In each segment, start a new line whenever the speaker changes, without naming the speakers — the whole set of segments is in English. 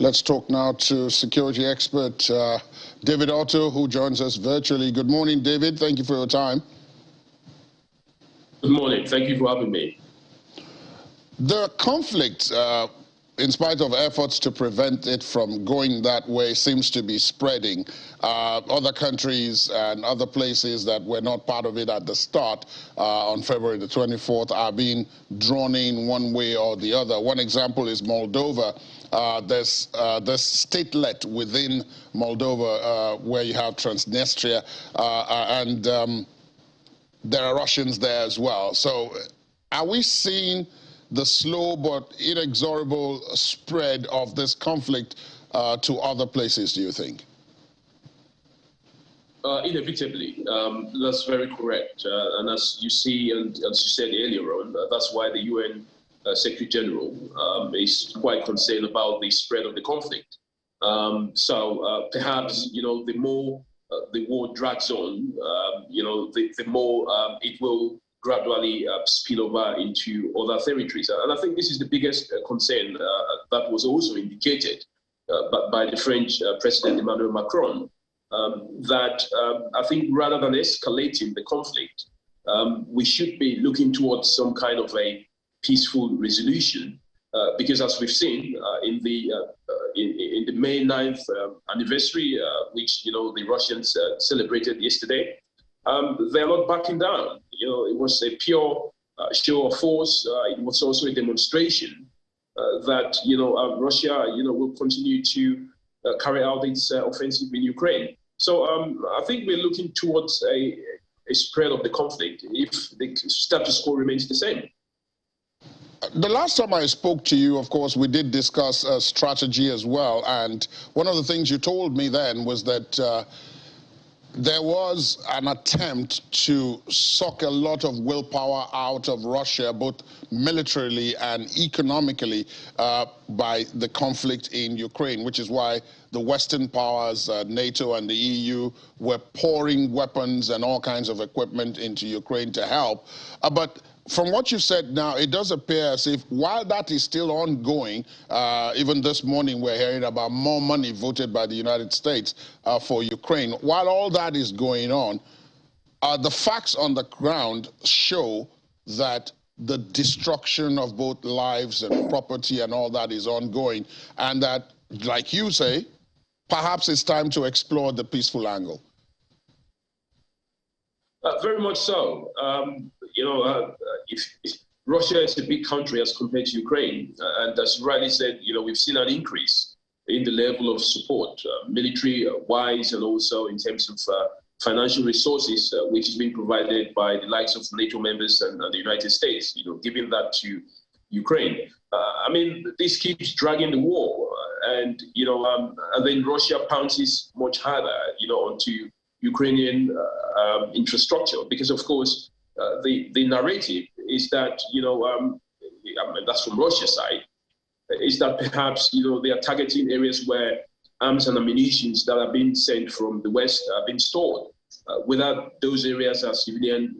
Let's talk now to security expert David Otto, who joins us virtually. Good morning, David. Thank you for your time.
Good morning. Thank you for having me.
The conflict, in spite of efforts to prevent it from going that way, seems to be spreading. Other countries and other places that were not part of it at the start on February the 24th are being drawn in one way or the other. One example is Moldova. There's statelet within Moldova where you have Transnistria, and there are Russians there as well. So are we seeing the slow but inexorable spread of this conflict to other places, do you think?
Inevitably. That's very correct. And as you see, and as you said earlier on, that's why the UN Secretary General is quite concerned about the spread of the conflict. So perhaps, the more the war drags on, the more it will gradually spill over into other territories. And I think this is the biggest concern that was also indicated by the French President Emmanuel Macron, that I think rather than escalating the conflict, we should be looking towards some kind of a peaceful resolution, because as we've seen in the May 9th anniversary, which the Russians celebrated yesterday, they're not backing down. It was a pure show of force. It was also a demonstration that Russia will continue to carry out its offensive in Ukraine. So I think we're looking towards a spread of the conflict if the status quo remains the same.
The last time I spoke to you, of course, we did discuss strategy as well. And one of the things you told me then was that there was an attempt to suck a lot of willpower out of Russia, both militarily and economically, by the conflict in Ukraine, which is why the Western powers, NATO and the EU, were pouring weapons and all kinds of equipment into Ukraine to help. But from what you said now, it does appear as if while that is still ongoing, even this morning we're hearing about more money voted by the United States for Ukraine. While all that is going on, the facts on the ground show that the destruction of both lives and property and all that is ongoing, and that, like you say, perhaps it's time to explore the peaceful angle.
Very much so. If Russia is a big country as compared to Ukraine, and as you rightly said, we've seen an increase in the level of support, military-wise, and also in terms of financial resources, which is being provided by the likes of NATO members and the United States, giving that to Ukraine. This keeps dragging the war, and then Russia pounces much harder, onto Ukrainian infrastructure, because of course the narrative is that that's from Russia's side, is that perhaps they are targeting areas where arms and ammunition that are being sent from the West are being stored. Without those areas as civilian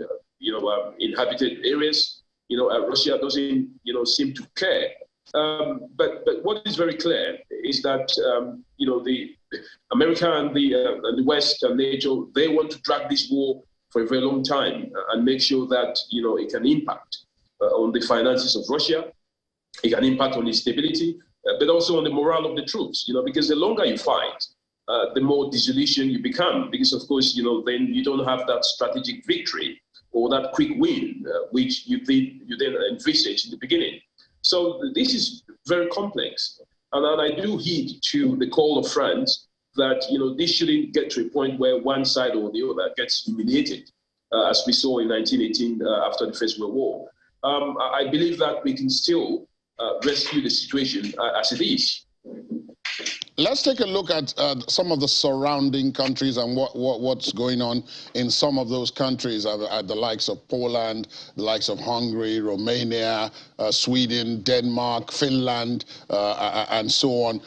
inhabited areas, Russia doesn't seem to care. But what is very clear is that the America and the West and NATO, they want to drag this war for a very long time and make sure that it can impact on the finances of Russia, it can impact on its stability, but also on the morale of the troops. Because the longer you fight, the more disillusioned you become. Because of course, then you don't have that strategic victory or that quick win, which you then envisage in the beginning. So this is very complex. And I do heed to the call of France that, this shouldn't get to a point where one side or the other gets humiliated, as we saw in 1918 after the First World War. I believe that we can still rescue the situation as it is.
Let's take a look at some of the surrounding countries and what's going on in some of those countries, at the likes of Poland, the likes of Hungary, Romania, Sweden, Denmark, Finland, and so on.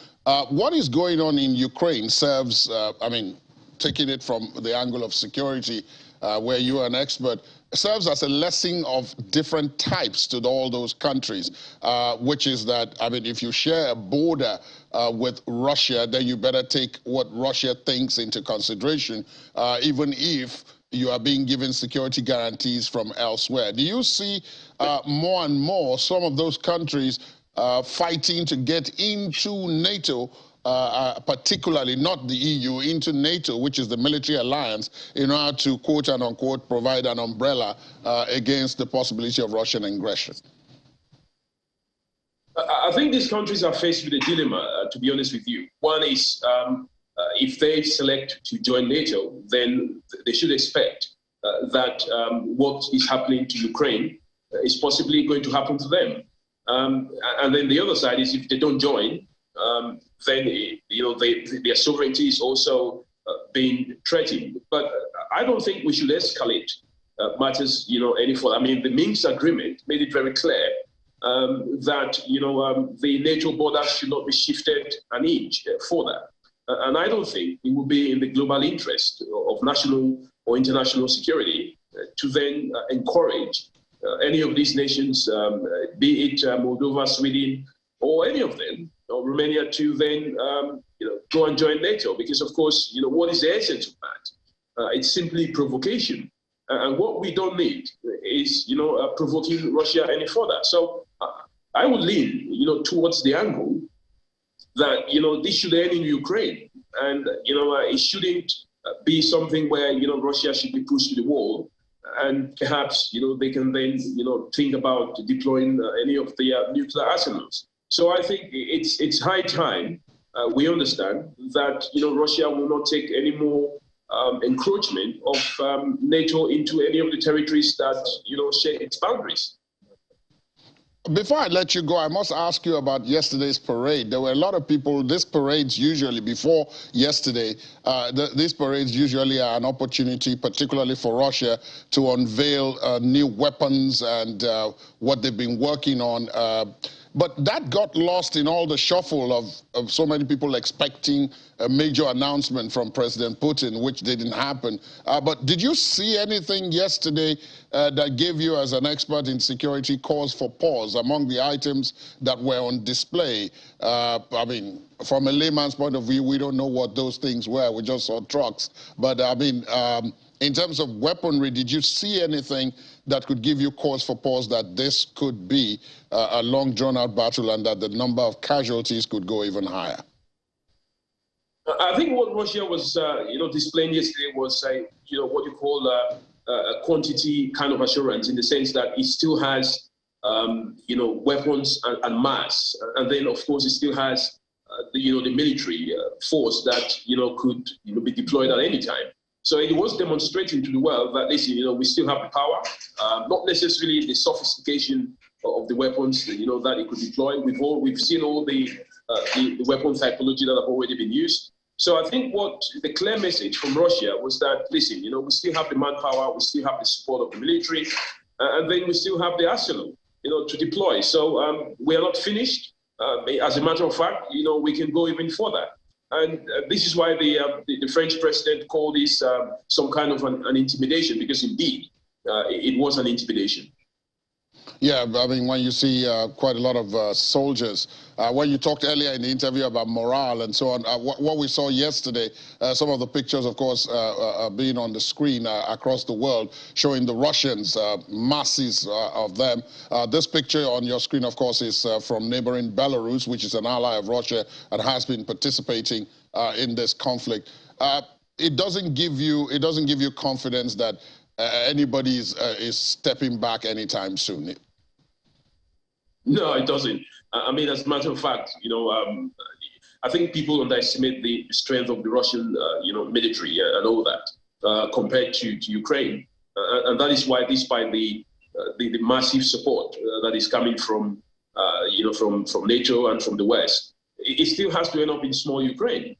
What is going on in Ukraine serves, taking it from the angle of security, where you are an expert, serves as a lesson of different types to all those countries, which is that, I mean, if you share a border with Russia, then you better take what Russia thinks into consideration, even if you are being given security guarantees from elsewhere. Do you see more and more some of those countries fighting to get into NATO, particularly not the EU, into NATO, which is the military alliance, in order to, quote and unquote, provide an umbrella against the possibility of Russian aggression?
I think these countries are faced with a dilemma, to be honest with you. One is if they select to join NATO, then they should expect that what is happening to Ukraine is possibly going to happen to them. And then the other side is if they don't join, then their sovereignty is also being threatened. But I don't think we should escalate matters, any further. I mean, the Minsk agreement made it very clear that the NATO borders should not be shifted an inch further. And I don't think it would be in the global interest of national or international security to then encourage any of these nations, be it Moldova, Sweden, or any of them, or Romania, to then go and join NATO. Because, of course, what is the essence of that? It's simply provocation. And what we don't need is, provoking Russia any further. So I would lean, towards the angle that, this should end in Ukraine. And, it shouldn't be something where, Russia should be pushed to the wall. And perhaps, they can then, think about deploying any of their nuclear arsenals. So I think it's high time we understand that, Russia will not take any more encroachment of NATO into any of the territories that, share its boundaries.
Before I let you go, I must ask you about yesterday's parade. There were a lot of people. These parades usually, before yesterday, these parades usually are an opportunity, particularly for Russia, to unveil new weapons and what they've been working on. But that got lost in all the shuffle of so many people expecting a major announcement from President Putin, which didn't happen. But did you see anything yesterday that gave you, as an expert in security, cause for pause among the items that were on display? I mean, from a layman's point of view, we don't know what those things were. We just saw trucks. But I mean, in terms of weaponry, did you see anything that could give you cause for pause that this could be a long drawn-out battle and that the number of casualties could go even higher?
I think what Russia was, displaying yesterday was, what you call a quantity kind of assurance, in the sense that it still has, weapons and mass, and then of course it still has, the military force that could be deployed at any time. So it was demonstrating to the world that, listen, we still have the power, not necessarily the sophistication of the weapons, that it could deploy. We've seen all the weapon typology that have already been used. So I think what the clear message from Russia was that, listen, we still have the manpower, we still have the support of the military, and then we still have the arsenal, to deploy. So we are not finished. As a matter of fact, we can go even further. And this is why the French president called this some kind of an intimidation, because indeed it was an intimidation.
Yeah, I mean, when you see quite a lot of soldiers, when you talked earlier in the interview about morale and so on, what we saw yesterday, some of the pictures, of course, being on the screen across the world, showing the Russians, masses of them. This picture on your screen, of course, is from neighboring Belarus, which is an ally of Russia and has been participating in this conflict. It doesn't give you confidence that anybody is stepping back anytime soon.
No, it doesn't. I mean, as a matter of fact, I think people underestimate the strength of the Russian, military and all that compared to Ukraine, and that is why, despite the massive support that is coming from, from NATO and from the West, it still has to end up in small Ukraine.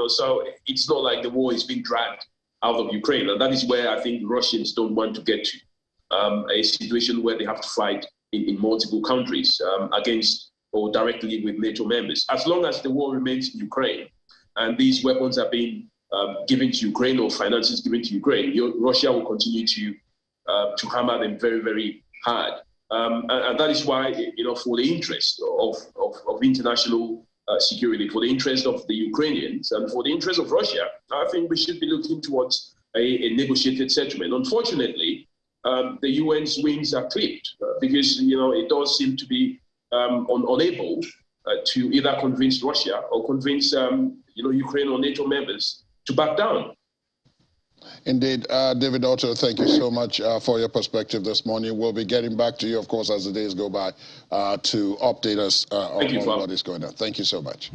So it's not like the war is being dragged out of Ukraine, and that is where I think the Russians don't want to get to, a situation where they have to fight in multiple countries against or directly with NATO members. As long as the war remains in Ukraine and these weapons are being given to Ukraine or finances given to Ukraine, Russia will continue to to hammer them very, very hard. And that is why, for the interest of international security, for the interest of the Ukrainians, and for the interest of Russia, I think we should be looking towards a negotiated settlement. Unfortunately, the UN's wings are clipped because, it does seem to be unable to either convince Russia or convince, Ukraine or NATO members to back down.
Indeed. David Otto, thank you so much for your perspective this morning. We'll be getting back to you, of course, as the days go by to update us on what is going on. Thank you so much.